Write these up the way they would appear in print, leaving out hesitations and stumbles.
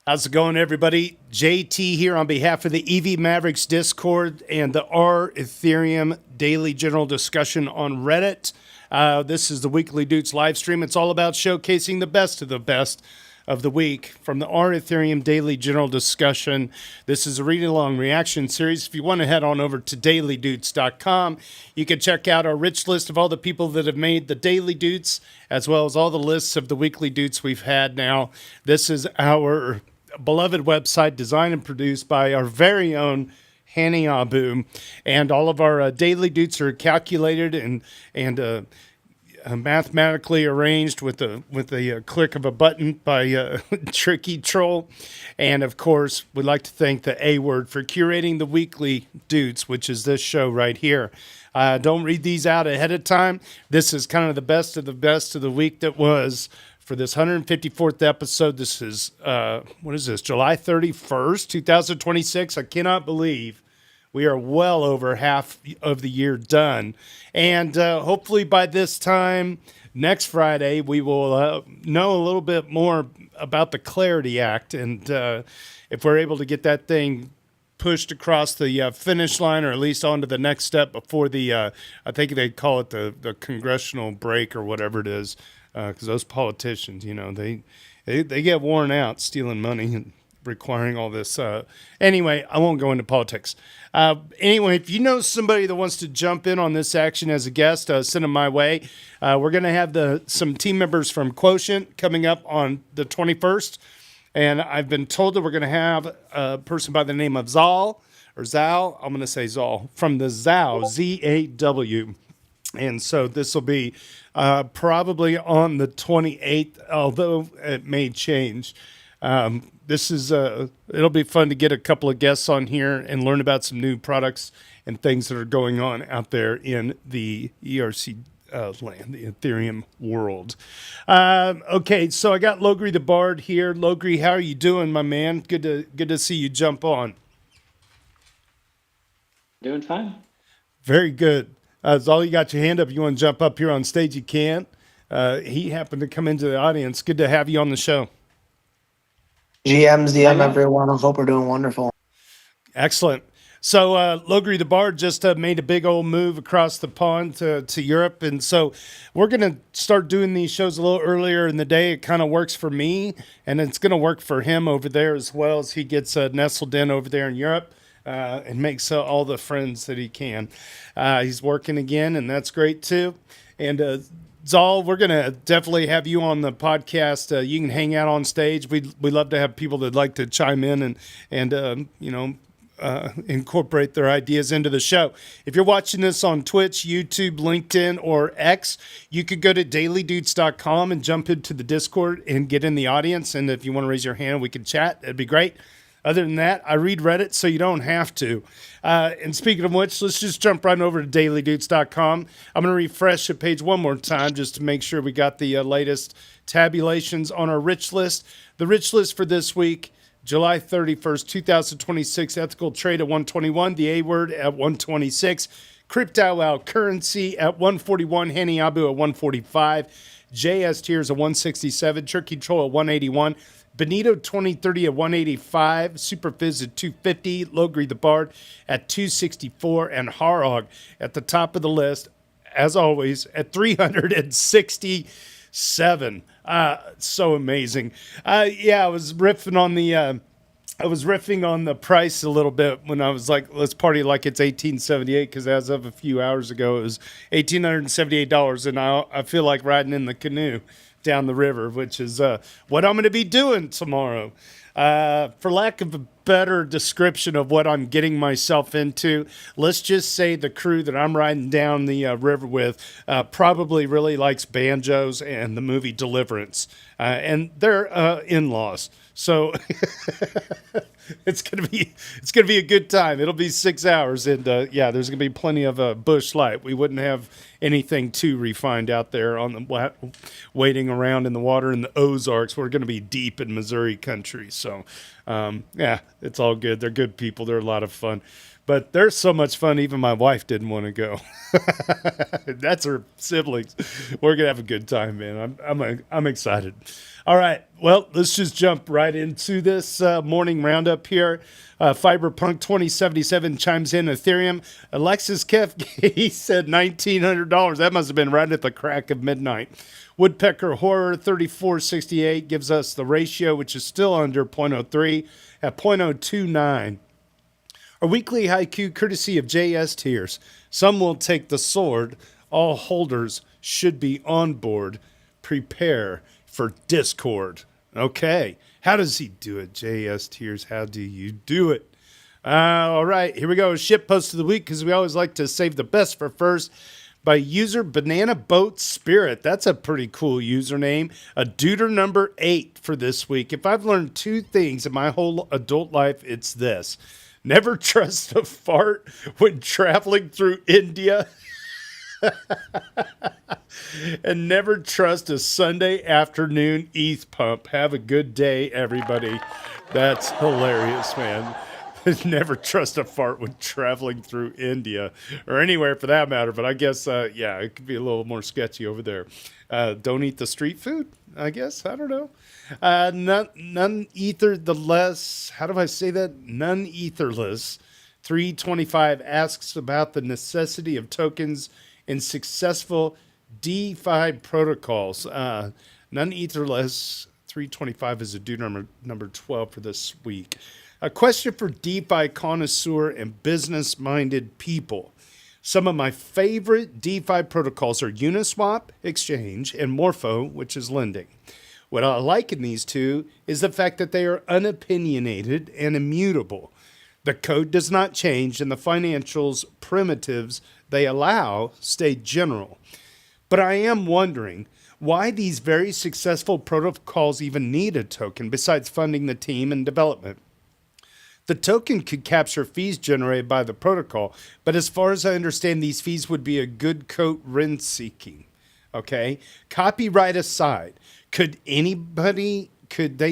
How's it going, everybody? JT here on behalf of the EV Mavericks Discord and the R Ethereum Daily General Discussion on Reddit. This is the Weekly Dudes live stream. It's all about showcasing the best of the week from the R Ethereum Daily General Discussion. This is a reading along reaction series. If you want to head on over to dailydoots.com, you can check out our rich list of all the people that have made the Daily Dudes, as well as all the lists of the Weekly Dudes we've had now. This is our beloved website designed and produced by our very own Hani Abu, and all of our Daily Dudes are calculated and mathematically arranged with the click of a button by Tricky Troll. And of course, we'd like to thank the A Word for curating the Weekly Dudes, which is this show right here. Don't read these out ahead of time. This is kind of the best of the week that was for this 154th episode. This is, what is this, July 31st, 2026? I cannot believe we are well over half of the year done. And hopefully by this time, next Friday, we will know a little bit more about the Clarity Act. And if we're able to get that thing pushed across the finish line, or at least onto the next step before the, I think they call it the congressional break or whatever it is. Because those politicians, you know, they get worn out stealing money and requiring all this. Anyway, I won't go into politics. Anyway, if you know somebody that wants to jump in on this action as a guest, send them my way. We're going to have some team members from Quotient coming up on the 21st. And I've been told that we're going to have a person by the name of Zal. I'm going to say Zal, from the ZAW, Z-A-W. And so this will be probably on the 28th, although it may change. This is it'll be fun to get a couple of guests on here and learn about some new products and things that are going on out there in the ERC land, the Ethereum world. Okay, so I got Logri the Bard here. Logri, how are you doing, my man? Good to see you jump on. Doing fine. Very good. Zal, you got your hand up. You want to jump up here on stage, you can. He happened to come into the audience. Good to have you on the show. GMs, DM, everyone. I hope we're doing wonderful. Excellent. So Logri the Bard just made a big old move across the pond to Europe. And so we're going to start doing these shows a little earlier in the day. It kind of works for me, and it's going to work for him over there as well, as he gets nestled in over there in Europe. And makes all the friends that he can. He's working again, and that's great too. And Zal, we're going to definitely have you on the podcast. You can hang out on stage. We love to have people that like to chime in and incorporate their ideas into the show. If you're watching this on Twitch, YouTube, LinkedIn, or X, you could go to dailydoots.com and jump into the Discord and get in the audience. And if you want to raise your hand, we can chat. That'd be great. Other than that, I read Reddit, so you don't have to. And speaking of which, let's just jump right over to dailydoots.com. I'm going to refresh the page one more time just to make sure we got the latest tabulations on our rich list. The rich list for this week, July 31st, 2026, ethical trade at 121, the A word at 126, crypto currency at 141, Hani Abu at 145, JS Tiers at 167, Tricky Troll at 181, Benito 2030 at 185, Superfizz at 250, Logri the Bard at 264, and Harog at the top of the list, as always, at 367. So amazing. I was riffing on the price a little bit when I was like, let's party like it's 1878, because as of a few hours ago, it was $1,878, and I feel like riding in the canoe down the river, which is what I'm going to be doing tomorrow. For lack of a better description of what I'm getting myself into, let's just say the crew that I'm riding down the river with probably really likes banjos and the movie Deliverance, and they're in-laws. So it's gonna be a good time. It'll be 6 hours, and there's gonna be plenty of bush light. We wouldn't have anything too refined out there on the waiting around in the water in the Ozarks. We're gonna be deep in Missouri country. So So, yeah, it's all good. They're good people. They're a lot of fun. But they're so much fun, even my wife didn't want to go. That's her siblings. We're gonna have a good time, man. I'm excited. All right, well, let's just jump right into this morning roundup here. Fiberpunk 2077 chimes in Ethereum. Alexis Kef, he said $1,900. That must have been right at the crack of midnight. Woodpecker Horror 3468 gives us the ratio, which is still under 0.03 at 0.029. Our weekly haiku courtesy of JS Tears. Some will take the sword. All holders should be on board. Prepare for discord. Okay. How does he do it, JS Tears? How do you do it? All right. Here we go. Ship post of the week, because we always like to save the best for first. By user Banana Boat Spirit. That's a pretty cool username. A duder number 8 for this week. If I've learned two things in my whole adult life, it's this. Never trust a fart when traveling through India. And never trust a Sunday afternoon ETH pump. Have a good day, everybody. That's hilarious, man. Never trust a fart when traveling through India or anywhere for that matter. But I guess, yeah, it could be a little more sketchy over there. Don't eat the street food, I guess. I don't know. None ether the less. How do I say that? None etherless. 325 asks about the necessity of tokens in successful DeFi protocols. None etherless. 325 is a due number 12 for this week. A question for DeFi connoisseur and business-minded people. Some of my favorite DeFi protocols are Uniswap, Exchange, and Morpho, which is lending. What I like in these two is the fact that they are unopinionated and immutable. The code does not change, and the financials primitives they allow stay general. But I am wondering why these very successful protocols even need a token besides funding the team and development. The token could capture fees generated by the protocol, but as far as I understand, these fees would be a good coat rent seeking. Okay? Copyright aside, could they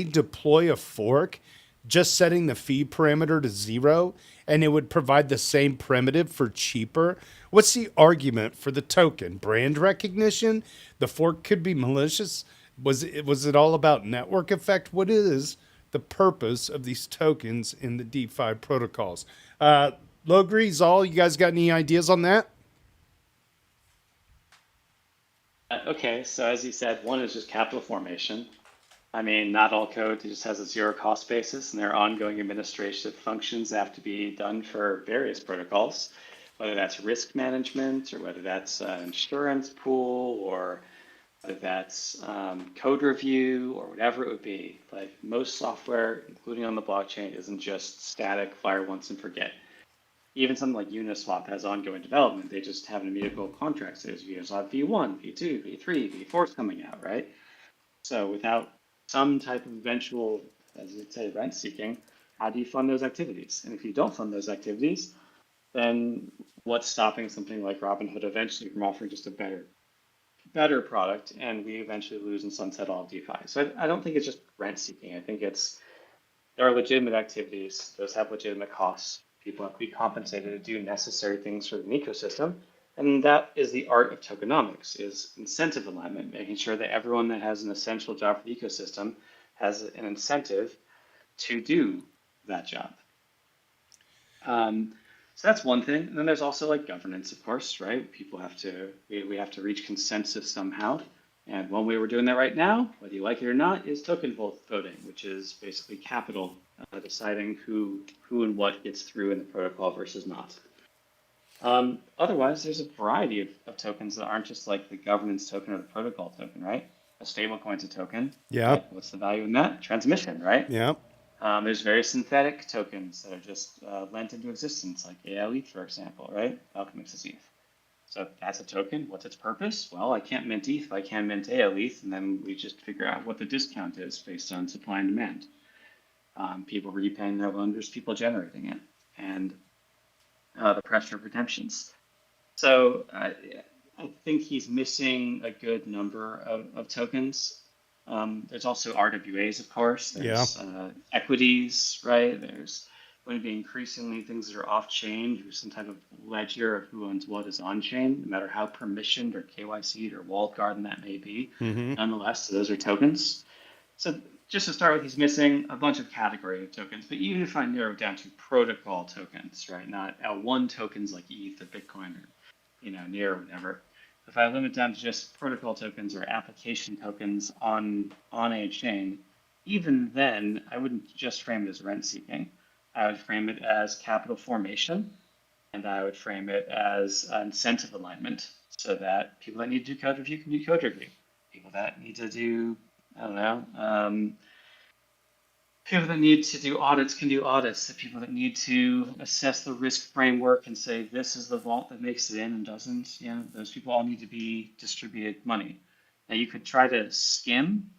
deploy a fork just setting the fee parameter to 0 and it would provide the same primitive for cheaper? What's the argument for the token? Brand recognition? The fork could be malicious? Was it all about network effect? What is the purpose of these tokens in the DeFi protocols? Logri, Zal, you guys got any ideas on that? Okay, so as you said, one is just capital formation. I mean, not all code just has a zero cost basis, and there are ongoing administrative functions that have to be done for various protocols, whether that's risk management or whether that's an insurance pool or whether that's code review or whatever it would be. Like most software, including on the blockchain, isn't just static, fire once and forget. Even something like Uniswap has ongoing development. They just have an immutable contract. So there's Uniswap V1, V2, V3, V4 is coming out, right? So without some type of eventual, as you'd say, rent seeking, how do you fund those activities? And if you don't fund those activities, then what's stopping something like Robinhood eventually from offering just a better product, and we eventually lose and sunset all of DeFi? So I don't think it's just rent seeking. I think there are legitimate activities. Those have legitimate costs. People have to be compensated to do necessary things for an ecosystem. And that is the art of tokenomics, is incentive alignment, making sure that everyone that has an essential job for the ecosystem has an incentive to do that job. So that's one thing. And then there's also like governance, of course, right? We have to reach consensus somehow. And one way we're doing that right now, whether you like it or not, is token voting, which is basically capital deciding who and what gets through in the protocol versus not. Otherwise, there's a variety of tokens that aren't just like the governance token or the protocol token, right? A stablecoin's a token. Yeah. Right? What's the value in that? Transmission, right? Yeah. There's various synthetic tokens that are just lent into existence, like dailydoots, for example, right? Alchemix's ETH. So that's a token. What's its purpose? Well, I can't mint ETH. I can mint dailydoots, and then we just figure out what the discount is based on supply and demand. People repaying their loans, people generating it, and the pressure of redemptions. So I think he's missing a good number of tokens. There's also RWAs, of course. Yeah. There's equities, right? There's going to be increasingly things that are off chain. There's some type of ledger of who owns what is on chain, no matter how permissioned or KYC'd or walled garden that may be. Mm-hmm. Nonetheless, those are tokens. So just to start with, he's missing a bunch of category of tokens. But even if I narrow it down to protocol tokens, right, not L1 tokens like ETH or Bitcoin or near or whatever. If I limit down to just protocol tokens or application tokens on a chain, even then, I wouldn't just frame it as rent seeking. I would frame it as capital formation, and I would frame it as incentive alignment, so that people that need to do code review can do code review. People that need to do, I don't know, people that need to do audits can do audits. The people that need to assess the risk framework and say this is the vault that makes it in and doesn't, those people all need to be distributed money. Now you could try to skim,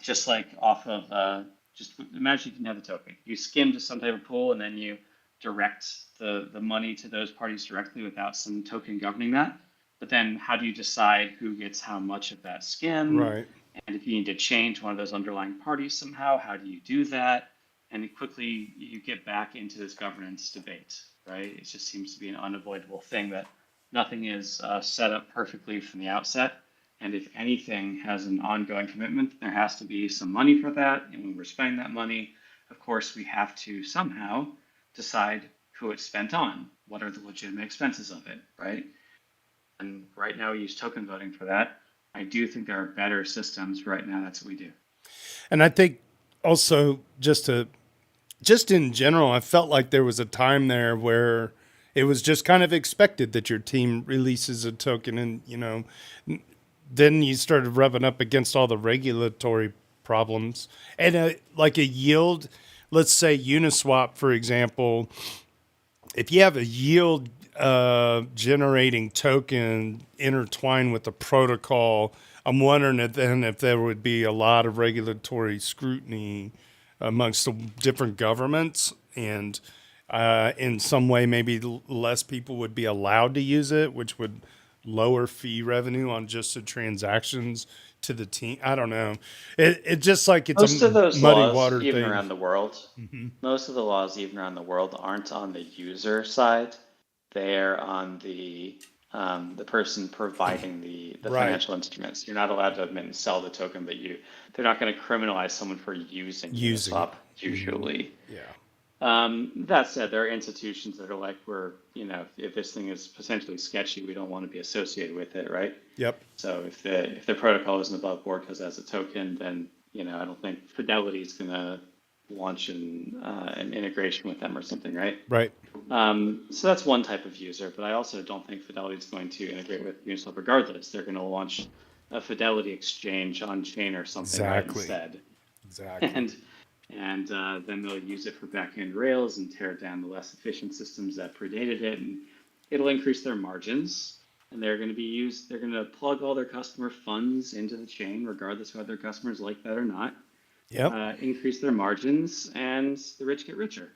just like off of, just imagine you can have a token. You skim to some type of pool and then you direct the money to those parties directly without some token governing that. But then how do you decide who gets how much of that skim? Right. And if you need to change one of those underlying parties somehow, how do you do that? And quickly you get back into this governance debate, right? It just seems to be an unavoidable thing that nothing is set up perfectly from the outset. And if anything has an ongoing commitment, there has to be some money for that. And when we're spending that money, of course, we have to somehow decide who it's spent on. What are the legitimate expenses of it, right? And right now we use token voting for that. I do think there are better systems right now. That's what we do. And I think also just in general, I felt like there was a time there where it was just kind of expected that your team releases a token, and then you started rubbing up against all the regulatory problems and like a yield. Let's say Uniswap, for example, if you have a yield generating token intertwined with the protocol, I'm wondering if there would be a lot of regulatory scrutiny amongst the different governments, and in some way maybe less people would be allowed to use it, which would lower fee revenue on just the transactions to the team. I don't know. It just like it's Most of those muddy laws, water even thing. around the world, most of the laws, even around the world, aren't on the user side. They're on the person providing the Right. financial instruments. You're not allowed to admit and sell the token, but they're not going to criminalize someone for using Using Uniswap usually. Yeah. That said, there are institutions that are like, if this thing is potentially sketchy, we don't want to be associated with it, right? Yep. So if the protocol isn't above board because as a token, then I don't think Fidelity is going to launch an integration with them or something, right? Right. So that's one type of user, but I also don't think Fidelity is going to integrate with Uniswap regardless. They're going to launch a Fidelity exchange on chain or something right instead. Exactly. And then they'll use it for backend Rails and tear down the less efficient systems that predated it, and it'll increase their margins. And they're going to plug all their customer funds into the chain, regardless of whether customers like that or not. Yep. Increase their margins, and the rich get richer.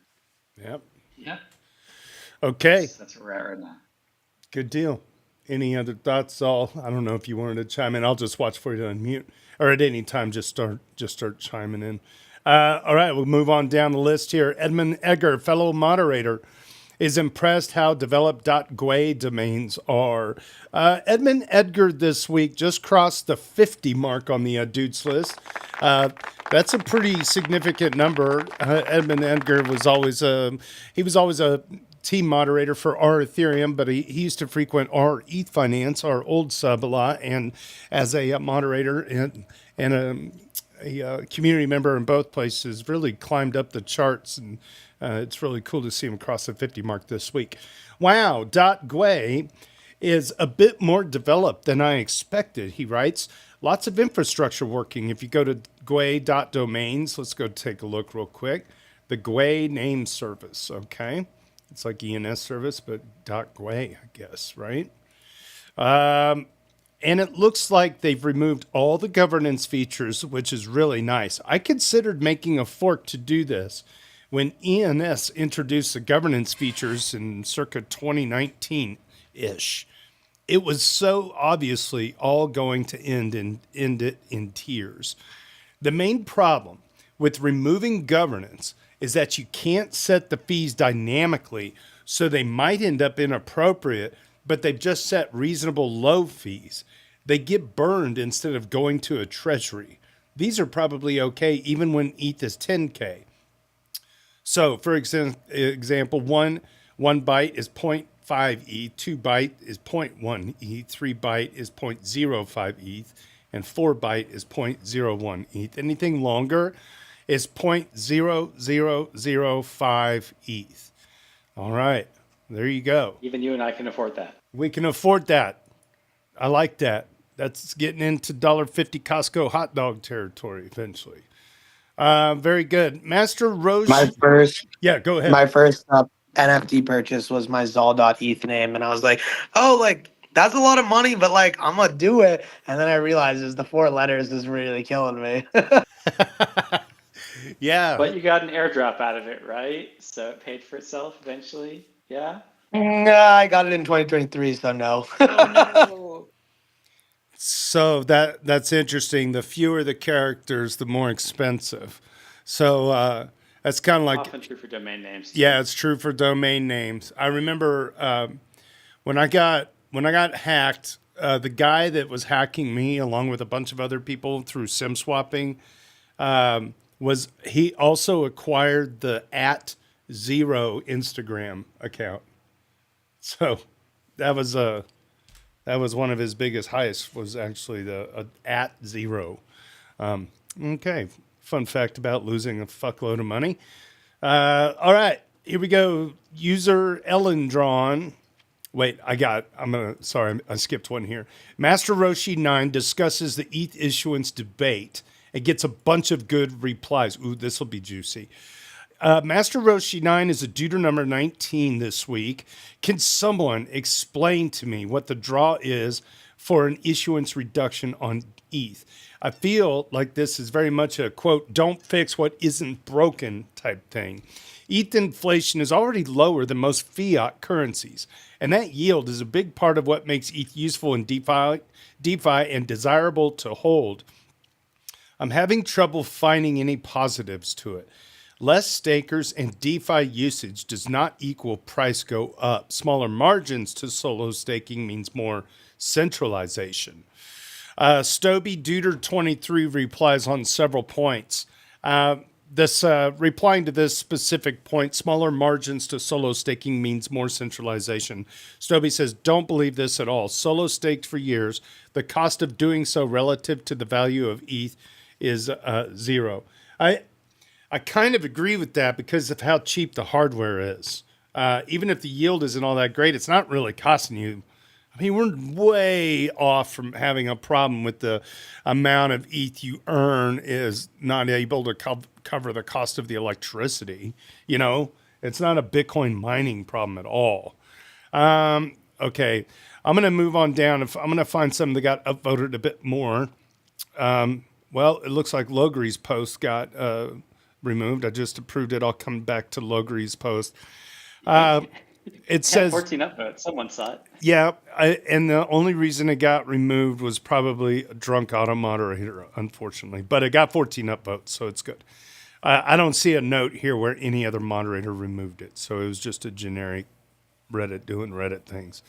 Yep. Yeah. Okay. That's where we're at right now. Good deal. Any other thoughts, Saul? I don't know if you wanted to chime in. I'll just watch for you to unmute, or at any time, just start chiming in. All right, we'll move on down the list here. Edmund Egger, fellow moderator, is impressed how develop.gwe domains are. Edmund Edgar this week just crossed the 50 mark on the dudes list. That's a pretty significant number. Edmund Edgar was always a team moderator for our Ethereum, but he used to frequent our ETH Finance, our old sub, a lot, and as a moderator and a community member in both places, really climbed up the charts, and it's really cool to see him cross the 50 mark this week. Wow, .gwe is a bit more developed than I expected, he writes. Lots of infrastructure working. If you go to gwe.domains, let's go take a look real quick. The Gwe name service, okay? It's like ENS service, but .gwe, I guess, right? And it looks like they've removed all the governance features, which is really nice. I considered making a fork to do this when ENS introduced the governance features in circa 2019-ish. it was so obviously all going to end it in tears. The main problem with removing governance is that you can't set the fees dynamically, so they might end up inappropriate, but they've just set reasonable low fees. They get burned instead of going to a treasury. These are probably okay even when ETH is 10K. So, for example, one byte is zero point 0.5 ETH, 2 byte is 0.1 ETH, 3 byte is 0.05 ETH, and 4 byte is 0.01 ETH. Anything longer is 0.0005 ETH. All right, there you go. Even you and I can afford that. We can afford that. I like that. That's getting into $1.50 Costco hot dog territory eventually. Very good. Master Roche. Yeah, go ahead. My first NFT purchase was my Zal.eth name, and I was like, oh, like that's a lot of money, but like I'm gonna do it. And then I realized the 4 letters is really killing me. Yeah. But you got an airdrop out of it, right? So it paid for itself eventually. Yeah. Nah, I got it in 2023, so no. So that's interesting. The fewer the characters, the more expensive. So that's kind of like, Often true for domain names. yeah, it's true for domain names. I remember when I got hacked, the guy that was hacking me, along with a bunch of other people through SIM swapping, was he also acquired the @0 Instagram account. So that was one of his biggest heists, was actually the @0. Okay, fun fact about losing a fuckload of money. All right, here we go. User Ellendron. Wait, sorry, I skipped one here. Master Roshi 9 discusses the ETH issuance debate and gets a bunch of good replies. Ooh, this will be juicy. Master Roshi 9 is a duder number 19 this week. Can someone explain to me what the draw is for an issuance reduction on ETH? I feel like this is very much a, quote, don't fix what isn't broken type thing. ETH inflation is already lower than most fiat currencies, and that yield is a big part of what makes ETH useful in DeFi and desirable to hold. I'm having trouble finding any positives to it. Less stakers and DeFi usage does not equal price go up. Smaller margins to solo staking means more centralization. Stoby Duder 23 replies on several points. Replying to this specific point, smaller margins to solo staking means more centralization. Stoby says, don't believe this at all. Solo staked for years. The cost of doing so relative to the value of ETH is 0. I kind of agree with that because of how cheap the hardware is. Even if the yield isn't all that great, it's not really costing you. I mean, we're way off from having a problem with the amount of ETH you earn is not able to cover the cost of the electricity. You know, it's not a Bitcoin mining problem at all. Okay, I'm going to move on down. I'm going to find some that got upvoted a bit more. Well, it looks like Logri's post got removed. I just approved it. I'll come back to Logri's post. It says 14 upvotes. Someone saw it. Yeah, and the only reason it got removed was probably a drunk auto moderator, unfortunately. But it got 14 upvotes, so it's good. I don't see a note here where any other moderator removed it, so it was just a generic Reddit doing Reddit things.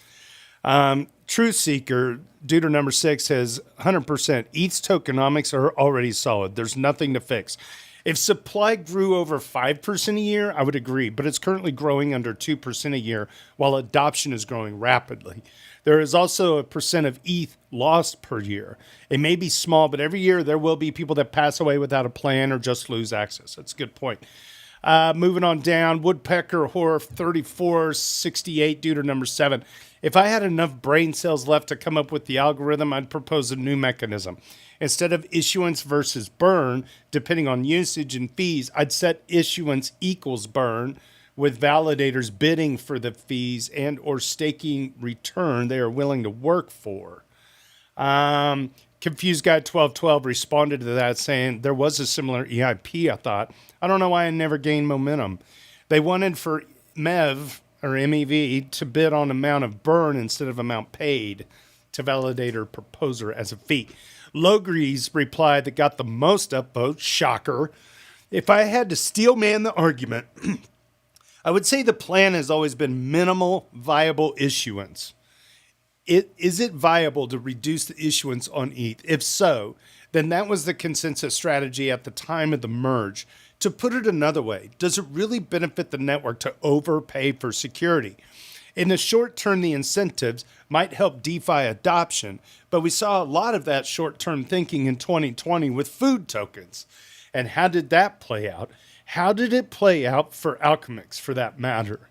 Truth Seeker, Duder number 6 says 100%. ETH's tokenomics are already solid. There's nothing to fix. If supply grew over 5% a year, I would agree, but it's currently growing under 2% a year while adoption is growing rapidly. There is also a percent of ETH lost per year. It may be small, but every year there will be people that pass away without a plan or just lose access. That's a good point. Moving on down, Woodpecker Horror 3468, Duder number 7. If I had enough brain cells left to come up with the algorithm, I'd propose a new mechanism. Instead of issuance versus burn, depending on usage and fees, I'd set issuance equals burn, with validators bidding for the fees and or staking return they are willing to work for. Confused Guy 1212 responded to that saying there was a similar EIP, I thought. I don't know why I never gained momentum. They wanted for MEV, or MEV to bid on amount of burn instead of amount paid to validator proposer as a fee. Logrees replied that got the most upvotes, shocker. If I had to steel man the argument, I would say the plan has always been minimal viable issuance. Is it viable to reduce the issuance on ETH? If so, then that was the consensus strategy at the time of the merge. To put it another way, does it really benefit the network to overpay for security? In the short term, the incentives might help DeFi adoption, but we saw a lot of that short-term thinking in 2020 with food tokens. And how did that play out? How did it play out for Alchemix, for that matter?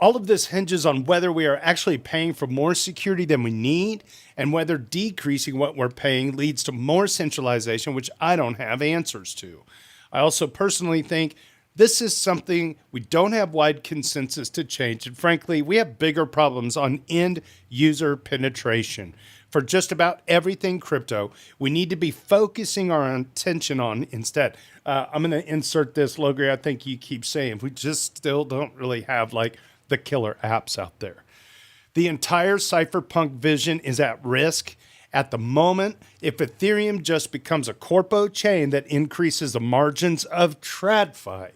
All of this hinges on whether we are actually paying for more security than we need and whether decreasing what we're paying leads to more centralization, which I don't have answers to. I also personally think this is something we don't have wide consensus to change. And frankly, we have bigger problems on end user penetration. For just about everything crypto, we need to be focusing our attention on instead. I'm going to insert this, Logre. I think you keep saying we just still don't really have like the killer apps out there. The entire cypherpunk vision is at risk at the moment if Ethereum just becomes a corpo chain that increases the margins of TradFi.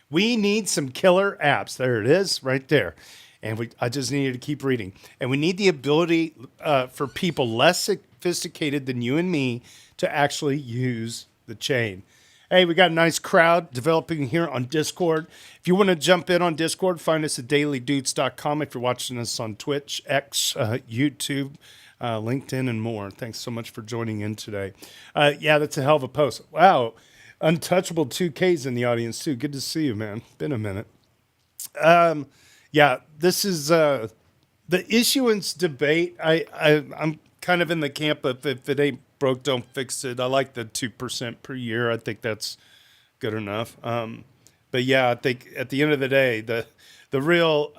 We need some killer apps. There it is, right there. And I just needed to keep reading. And we need the ability for people less sophisticated than you and me to actually use the chain. Hey, we got a nice crowd developing here on Discord. If you want to jump in on Discord, find us at dailydoots.com. If you're watching us on Twitch, X, YouTube, LinkedIn, and more. Thanks so much for joining in today. Yeah, that's a hell of a post. Wow. Untouchable 2Ks in the audience, too. Good to see you, man. Been a minute. Yeah, this is the issuance debate. I'm kind of in the camp of if it ain't broke, don't fix it. I like the 2% per year. I think that's good enough. But yeah, I think at the end of the day, the real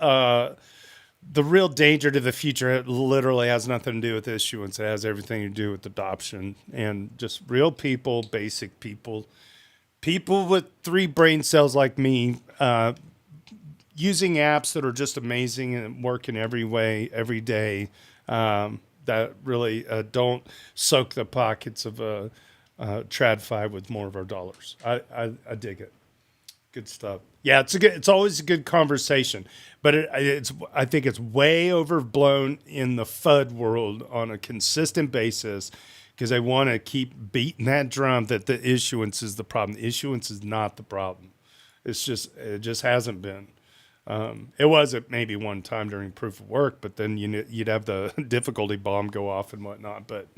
danger to the future literally has nothing to do with issuance. It has everything to do with adoption and just real people, basic people with 3 brain cells like me, using apps that are just amazing and work in every way, every day. That really don't soak the pockets of TradFi with more of our dollars. I dig it. Good stuff. Yeah, it's always a good conversation, but I think it's way overblown in the FUD world on a consistent basis because they want to keep beating that drum that the issuance is the problem. The issuance is not the problem. It just hasn't been. It was at maybe one time during proof of work, but then you'd have the difficulty bomb go off and whatnot. But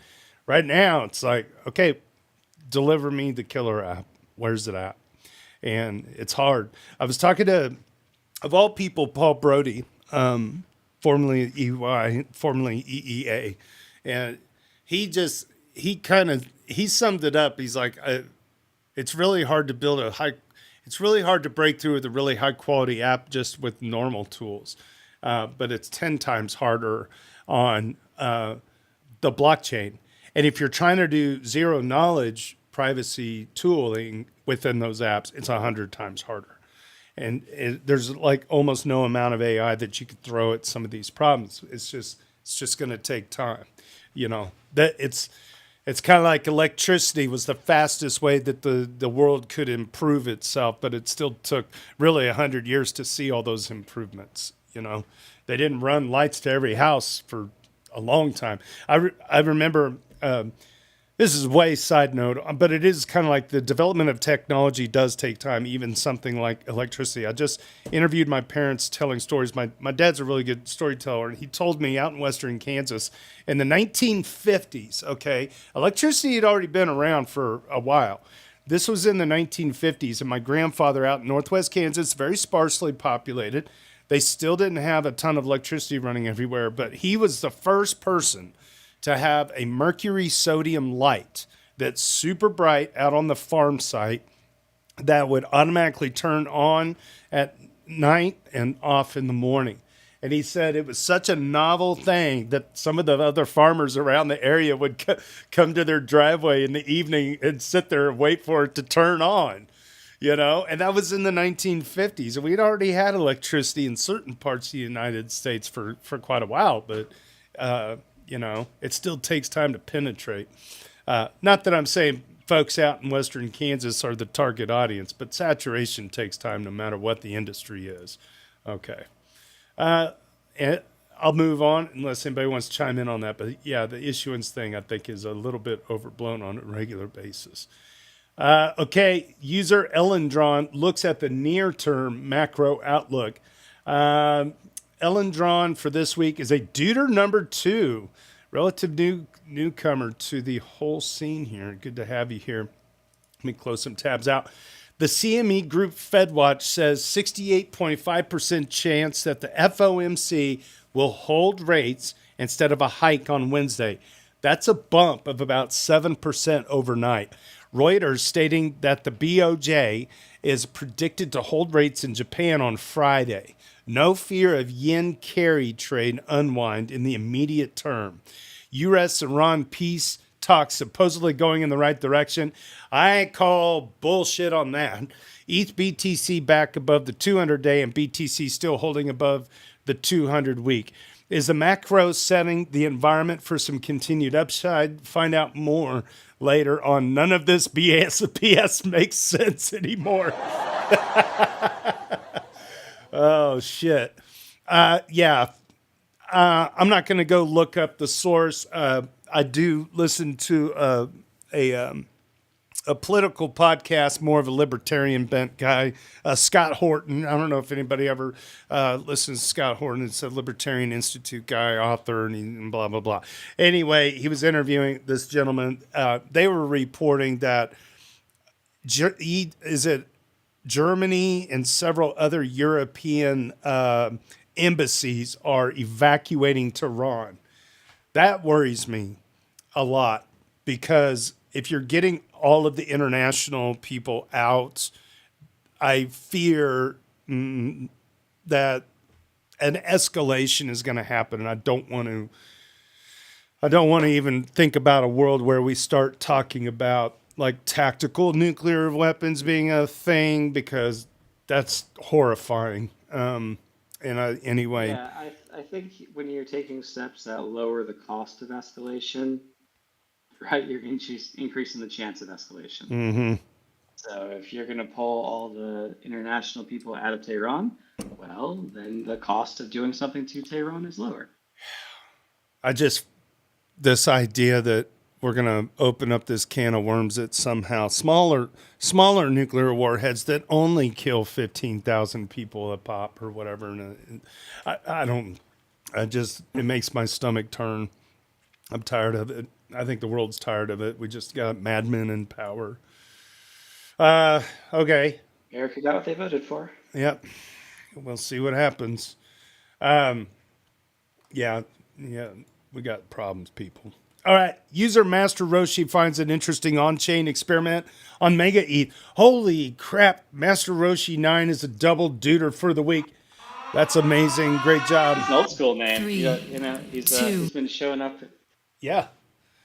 right now, it's like, okay, deliver me the killer app. Where's it at? And it's hard. I was talking to, of all people, Paul Brody, formerly EY, formerly EEA, and he summed it up. He's like, it's really hard to build it's really hard to break through with a really high quality app just with normal tools. But it's 10 times harder on the blockchain. And if you're trying to do zero knowledge privacy tooling within those apps, it's 100 times harder. And there's like almost no amount of AI that you could throw at some of these problems. It's just going to take time. That it's kind of like electricity was the fastest way that the world could improve itself, but it still took really 100 years to see all those improvements. They didn't run lights to every house for a long time. I remember, this is way side note, but it is kind of like the development of technology does take time, even something like electricity. I just interviewed my parents telling stories. My dad's a really good storyteller, and he told me out in western Kansas in the 1950s, okay, electricity had already been around for a while. This was in the 1950s, and my grandfather out in northwest Kansas, very sparsely populated. They still didn't have a ton of electricity running everywhere, but he was the first person to have a mercury sodium light that's super bright out on the farm site that would automatically turn on at night and off in the morning. And he said it was such a novel thing that some of the other farmers around the area would come to their driveway in the evening and sit there and wait for it to turn on. And that was in the 1950s. And we'd already had electricity in certain parts of the United States for quite a while, but, it still takes time to penetrate. Not that I'm saying folks out in western Kansas are the target audience, but saturation takes time no matter what the industry is. Okay. And I'll move on unless anybody wants to chime in on that. But yeah, the issuance thing I think is a little bit overblown on a regular basis. Okay, user Ellendron looks at the near-term macro outlook. Ellendron for this week is a Deuter number 2, relative newcomer to the whole scene here. Good to have you here. Let me close some tabs out. The CME Group FedWatch says 68.5% chance that the FOMC will hold rates instead of a hike on Wednesday. That's a bump of about 7% overnight. Reuters stating that the BOJ is predicted to hold rates in Japan on Friday. No fear of yen carry trade unwind in the immediate term. U.S.-Iran peace talks supposedly going in the right direction. I call bullshit on that. ETH BTC back above the 200-day and BTC still holding above the 200-week. Is the macro setting the environment for some continued upside? Find out more later on. None of this BS makes sense anymore. Oh, shit. Yeah. I'm not going to go look up the source. I do listen to a political podcast, more of a libertarian bent guy, Scott Horton. I don't know if anybody ever listens to Scott Horton. It's a Libertarian Institute guy, author, and blah, blah, blah. Anyway, he was interviewing this gentleman. They were reporting that Germany and several other European embassies are evacuating Tehran. That worries me a lot because if you're getting all of the international people out, I fear that an escalation is going to happen, and I don't want to even think about a world where we start talking about like tactical nuclear weapons being a thing because that's horrifying. Anyway. Yeah, I think when you're taking steps that lower the cost of escalation, right, you're increasing the chance of escalation. Mm-hmm. So if you're going to pull all the international people out of Tehran, well, then the cost of doing something to Tehran is lower. This idea that we're going to open up this can of worms that somehow smaller nuclear warheads that only kill 15,000 people a pop or whatever. And it makes my stomach turn. I'm tired of it. I think the world's tired of it. We just got madmen in power. Okay. America got what they voted for. Yep. We'll see what happens. Yeah, we got problems, people. All right. User Master Roshi finds an interesting on-chain experiment on Mega ETH. Holy crap. Master Roshi 9 is a double deuter for the week. That's amazing. Great job. He's an old school name. He's been showing up. Yeah.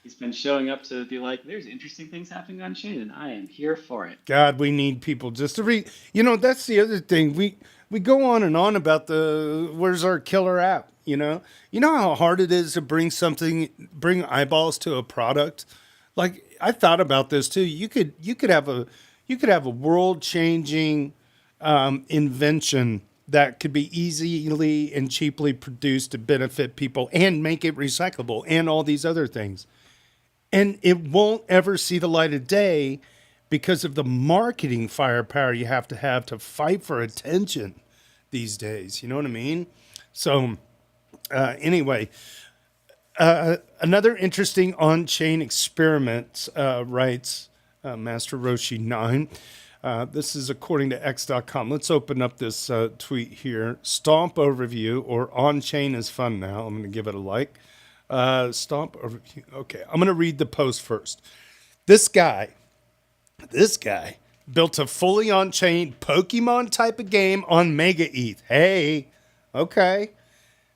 He's been showing up to be like, there's interesting things happening on chain, and I am here for it. God, we need people just to read. That's the other thing. We go on and on about where's our killer app? You know how hard it is to bring eyeballs to a product. Like I thought about this too. You could have a world changing invention that could be easily and cheaply produced to benefit people and make it recyclable and all these other things. And it won't ever see the light of day because of the marketing firepower you have to fight for attention these days. You know what I mean? So anyway, another interesting on-chain experiment, writes Master Roshi 9. This is according to x.com. Let's open up this tweet here. Stomp overview, or on-chain is fun now. I'm going to give it a like. Stomp overview. Okay, I'm going to read the post first. This guy built a fully on-chain Pokemon type of game on Mega ETH. Hey, okay.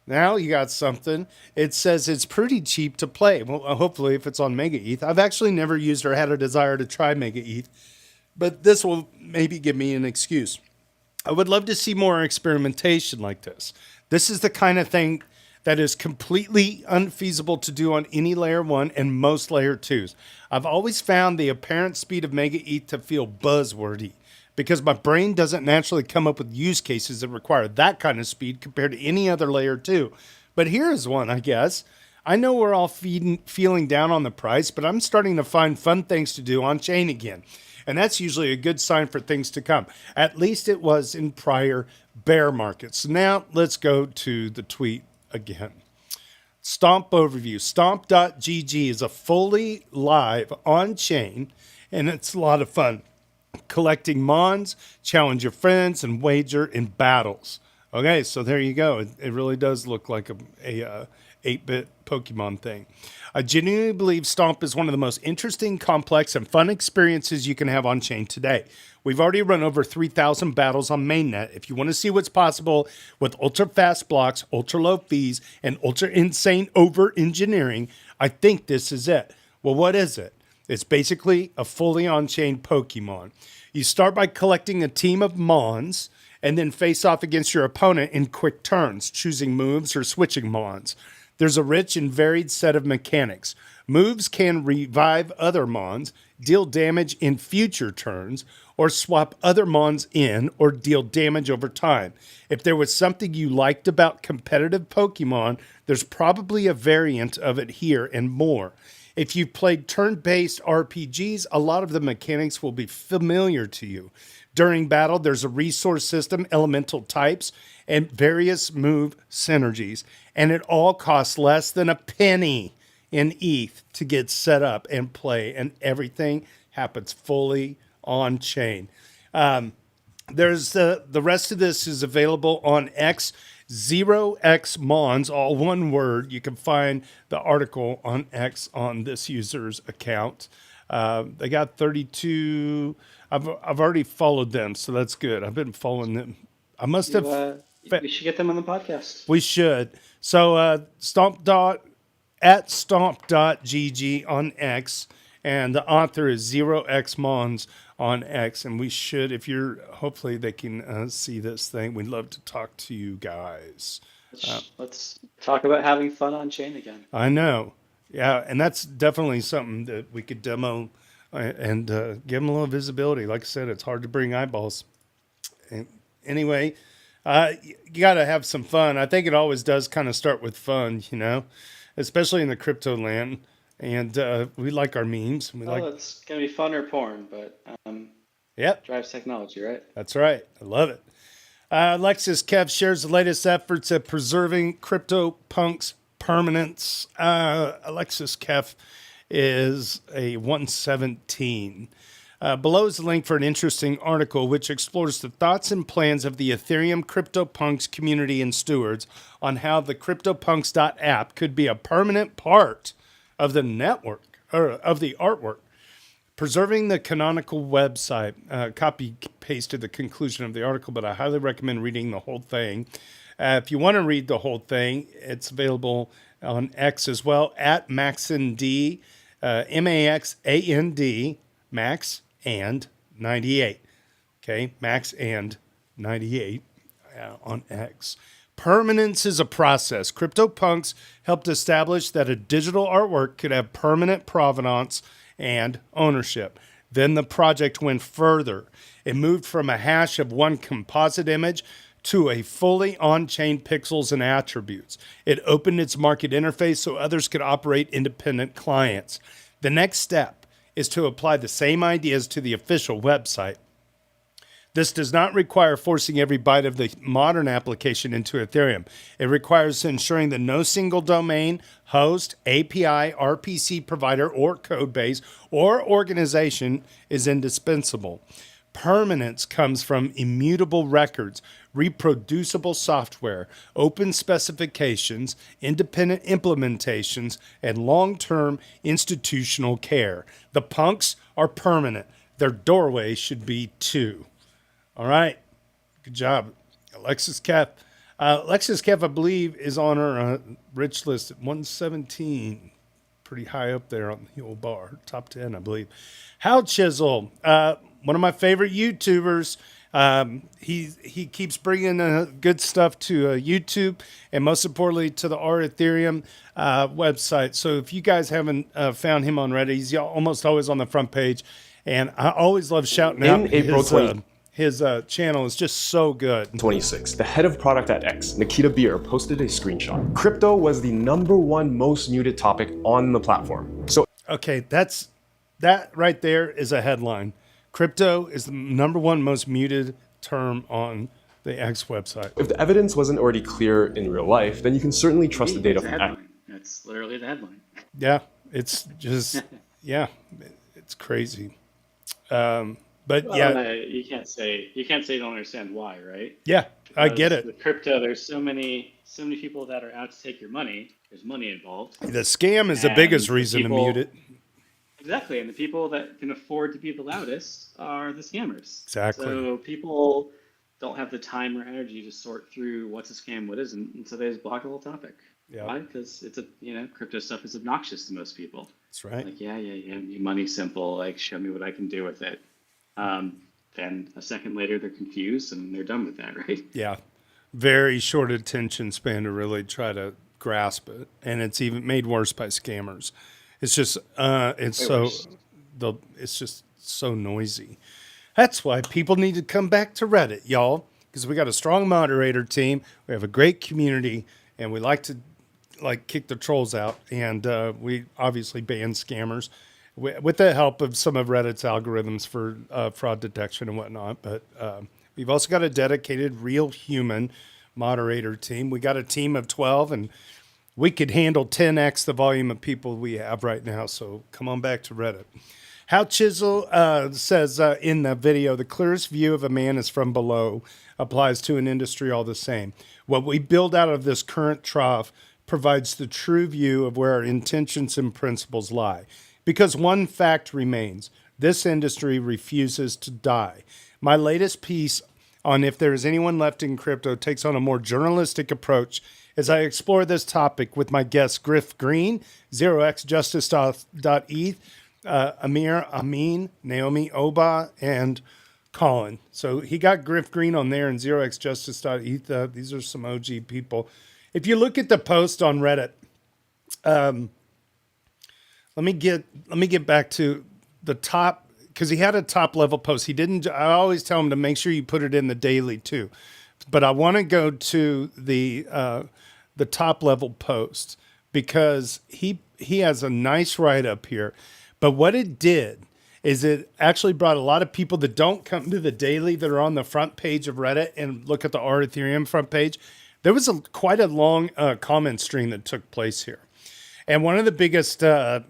Now you got something. It says it's pretty cheap to play. Well, hopefully if it's on Mega ETH. I've actually never used or had a desire to try Mega ETH. but this will maybe give me an excuse. I would love to see more experimentation like this. This is the kind of thing that is completely unfeasible to do on any layer 1 and most layer 2s. I've always found the apparent speed of Mega ETH to feel buzzwordy because my brain doesn't naturally come up with use cases that require that kind of speed compared to any other layer 2. But here is one, I guess. I know we're all feeling down on the price, but I'm starting to find fun things to do on chain again. And that's usually a good sign for things to come. At least it was in prior bear markets. Now let's go to the tweet again. Stomp overview. Stomp.gg is a fully live on chain, and it's a lot of fun. Collecting mons, challenge your friends, and wager in battles. Okay, so there you go. It really does look like a 8-bit Pokemon thing. I genuinely believe Stomp is one of the most interesting, complex, and fun experiences you can have on chain today. We've already run over 3,000 battles on mainnet. If you want to see what's possible with ultra-fast blocks, ultra-low fees, and ultra-insane over-engineering, I think this is it. Well, what is it? It's basically a fully on-chain Pokemon. You start by collecting a team of Mons, and then face off against your opponent in quick turns, choosing moves or switching Mons. There's a rich and varied set of mechanics. Moves can revive other Mons, deal damage in future turns, or swap other Mons in or deal damage over time. If there was something you liked about competitive Pokemon, there's probably a variant of it here and more. If you've played turn-based RPGs, a lot of the mechanics will be familiar to you. During battle, there's a resource system, elemental types, and various move synergies. And it all costs less than a penny in ETH to get set up and play. And everything happens fully on chain. There's the rest of this is available on X. 0x Mons, all one word. You can find the article on X on this user's account. They got 32. I've already followed them, so that's good. I've been following them. I must have. We should get them on the podcast. We should. So at stomp.gg on X, and the author is 0x Mons on X, and we should, if you're, hopefully they can see this thing. We'd love to talk to you guys. Let's talk about having fun on chain again. I know. Yeah, and that's definitely something that we could demo and give them a little visibility. Like I said, it's hard to bring eyeballs. And anyway, you got to have some fun. I think it always does kind of start with fun, especially in the crypto land. And we like our memes. It's going to be fun or porn, but yep, drives technology, right? That's right. I love it. Alexis Kev shares the latest efforts at preserving CryptoPunk's permanence. Alexis Kev is a 117. Below is a link for an interesting article which explores the thoughts and plans of the Ethereum CryptoPunks community and stewards on how the CryptoPunks.app could be a permanent part of the network, or of the artwork. Preserving the canonical website. Copy pasted the conclusion of the article, but I highly recommend reading the whole thing. If you want to read the whole thing, it's available on X as well, at MaxandD, MaxAnd, Max and 98. Okay, Max and 98 on X. Permanence is a process. CryptoPunks helped establish that a digital artwork could have permanent provenance and ownership. Then the project went further. It moved from a hash of one composite image to a fully on-chain pixels and attributes. It opened its market interface so others could operate independent clients. The next step is to apply the same ideas to the official website. This does not require forcing every byte of the modern application into Ethereum. It requires ensuring that no single domain, host, API, RPC provider, or code base, or organization is indispensable. Permanence comes from immutable records, reproducible software, open specifications, independent implementations, and long-term institutional care. The punks are permanent. Their doorway should be too. All right. Good job. Alexis Kev. Alexis Kev, I believe, is on our rich list at 117. Pretty high up there on the old bar. Top 10, I believe. How Chisel. one of my favorite YouTubers. He keeps bringing good stuff to YouTube, and most importantly to the R Ethereum website. So if you guys haven't found him on Reddit, he's almost always on the front page, and I always love shouting out In April his channel is just so good. 26, the head of product at X, Nikita Beer, posted a screenshot. Crypto was the #1 most muted topic on the platform. So Okay, that right there is a headline. Crypto is the #1 most muted term on the X website. if the evidence wasn't already clear in real life, then you can certainly trust the data It's a from X. headline. That's literally the headline. Yeah, it's just it's crazy. But Well, yeah, you can't say you don't understand why, right? yeah, I get Because it. with crypto, there's so many people that are out to take your money. There's money involved. The scam is the And biggest the reason to people- mute it. Exactly, and the people that can afford to be the loudest are the scammers. Exactly. So people don't have the time or energy to sort through what's a scam, what isn't, and so they just block the whole topic. Yeah. Why? Because it's crypto stuff is obnoxious to most people. That's right. Like, yeah, money's simple. Like, show me what I can do with it. Then a second later, they're confused and they're done with that, right? Yeah, very short attention span to really try to grasp it, and it's even made worse by scammers. It's just it's just so noisy. That's why people need to come back to Reddit, y'all, because we got a strong moderator team. We have a great community, and we like to kick the trolls out, and we obviously ban scammers with the help of some of Reddit's algorithms for fraud detection and whatnot. But we've also got a dedicated, real human moderator team. We got a team of 12, and we could handle 10x the volume of people we have right now. So come on back to Reddit. How Chisel says in the video, the clearest view of a man is from below, applies to an industry all the same. What we build out of this current trough provides the true view of where our intentions and principles lie. Because one fact remains, this industry refuses to die. My latest piece on if there is anyone left in crypto takes on a more journalistic approach as I explore this topic with my guests Griff Green, 0xjustice.eth, Amir Amin, Naomi Oba, and Colin. So he got Griff Green on there and 0xjustice.eth. These are some OG people. If you look at the post on Reddit, let me get back to the top, because he had a top level post. He didn't. I always tell him to make sure you put it in the daily too, but I want to go to the top level post because he has a nice write up here. But what it did is it actually brought a lot of people that don't come to the daily that are on the front page of Reddit and look at the R Ethereum front page. There was quite a long comment stream that took place here, and one of the biggest upvoted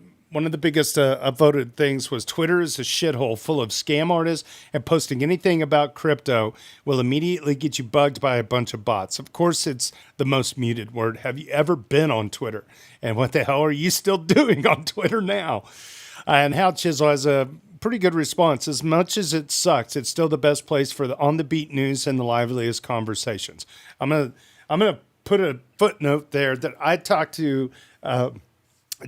things was Twitter is a shithole full of scam artists, and posting anything about crypto will immediately get you bugged by a bunch of bots. Of course, it's the most muted word. Have you ever been on Twitter? And what the hell are you still doing on Twitter now? And Hal Chisel has a pretty good response. As much as it sucks, it's still the best place for the on-the-beat news and the liveliest conversations. I'm gonna put a footnote there that I talked to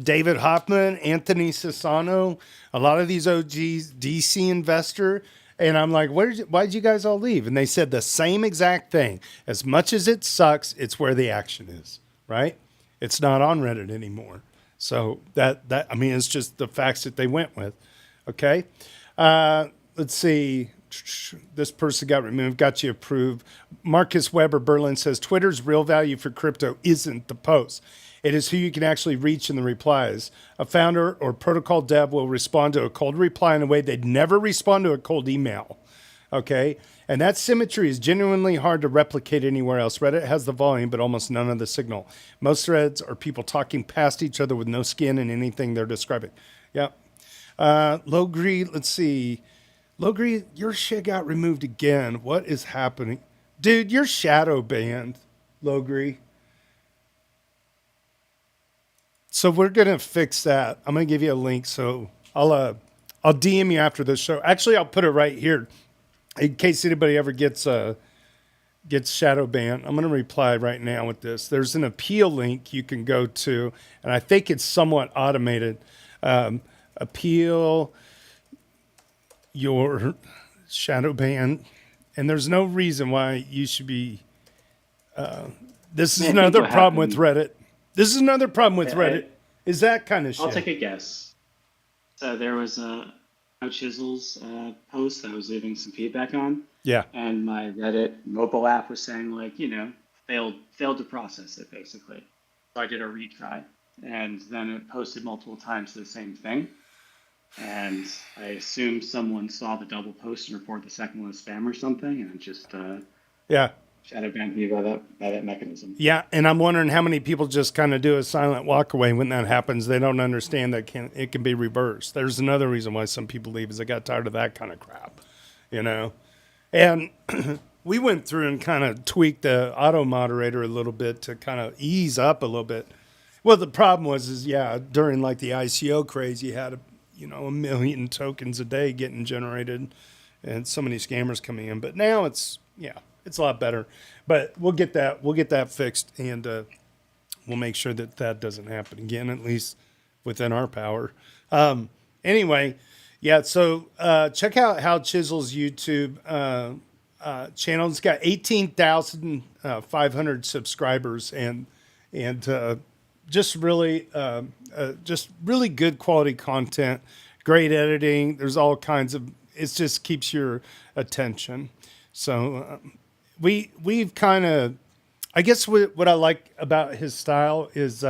David Hoffman, Anthony Sassano, a lot of these OGs, DC investor. And I'm like, why'd you guys all leave? And they said the same exact thing. As much as it sucks, it's where the action is, right? It's not on Reddit anymore. So it's just the facts that they went with. Okay. Let's see. This person got removed, got you approved. Marcus Weber Berlin says Twitter's real value for crypto isn't the post. It is who you can actually reach in the replies. A founder or protocol dev will respond to a cold reply in a way they'd never respond to a cold email. Okay? And that symmetry is genuinely hard to replicate anywhere else. Reddit has the volume, but almost none of the signal. Most threads are people talking past each other with no skin in anything they're describing. Yep. Logree, let's see. Logree, your shit got removed again. What is happening? Dude, you're shadow banned, Logree. So we're gonna fix that. I'm gonna give you a link. So I'll DM you after the show. Actually, I'll put it right here in case anybody ever gets shadow banned. I'm gonna reply right now with this. There's an appeal link you can go to, and I think it's somewhat automated. Appeal. your shadow ban, and there's no reason why you should be. This is I think another what problem with happened- Reddit. This is another problem with I- Reddit. Is that kind of I'll shit? take a guess. So there was a Chisels post that I was leaving some feedback on, Yeah. and my Reddit mobile app was saying like, failed to process it basically. So I did a retry, and then it posted multiple times the same thing. And I assume someone saw the double post and reported the second one as spam or something, and it just Yeah. shadow banned me by that mechanism. Yeah, and I'm wondering how many people just kind of do a silent walk away when that happens. They don't understand that it can be reversed. There's another reason why some people leave is they got tired of that kind of crap, you know. And we went through and kind of tweaked the auto moderator a little bit to kind of ease up a little bit. Well, the problem was during like the ICO craze, you had a million tokens a day getting generated, and so many scammers coming in. But now it's a lot better. But we'll get that fixed, and we'll make sure that doesn't happen again, at least within our power. Anyway, yeah. So check out How Chisel's YouTube channel. It's got 18,500 subscribers, and just really good quality content, great editing. There's all kinds of. It just keeps your attention. So we've kind of, I guess what I like about his style is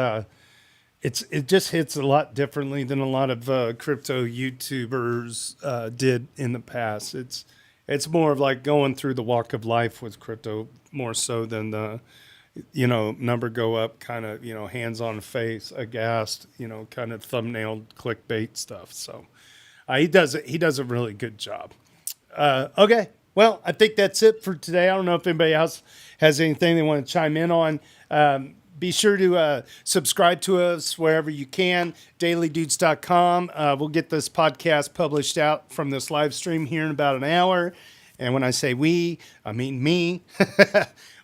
it just hits a lot differently than a lot of crypto YouTubers did in the past. It's more of like going through the walk of life with crypto more so than the number go up kind of, hands on face, aghast, kind of thumbnail clickbait stuff. So he does a really good job. Okay. Well, I think that's it for today. I don't know if anybody else has anything they want to chime in on. Be sure to subscribe to us wherever you can, dailydoots.com. We'll get this podcast published out from this live stream here in about an hour. And when I say we, I mean me.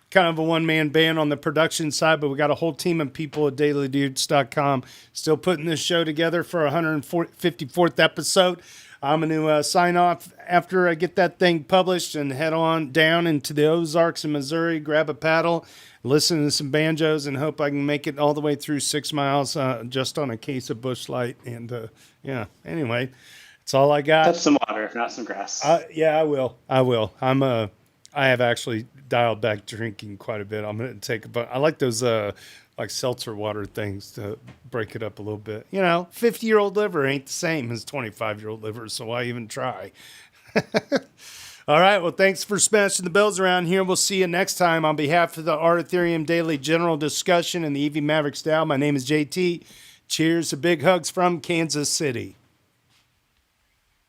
Kind of a one-man band on the production side, but we got a whole team of people at dailydoots.com still putting this show together for 154th episode. I'm going to sign off after I get that thing published and head on down into the Ozarks in Missouri, grab a paddle, listen to some banjos, and hope I can make it all the way through 6 miles just on a case of Busch Light. And anyway, that's all I got. Touch some water, if not some grass. Yeah, I will. I have actually dialed back drinking quite a bit. I'm going to take I like those like seltzer water things to break it up a little bit. 50-year-old liver ain't the same as 25-year-old liver, so why even try? All right, well, thanks for smashing the bells around here. We'll see you next time. On behalf of the R Ethereum Daily General Discussion and the EV Mavericks DAO, my name is JT. Cheers to big hugs from Kansas City.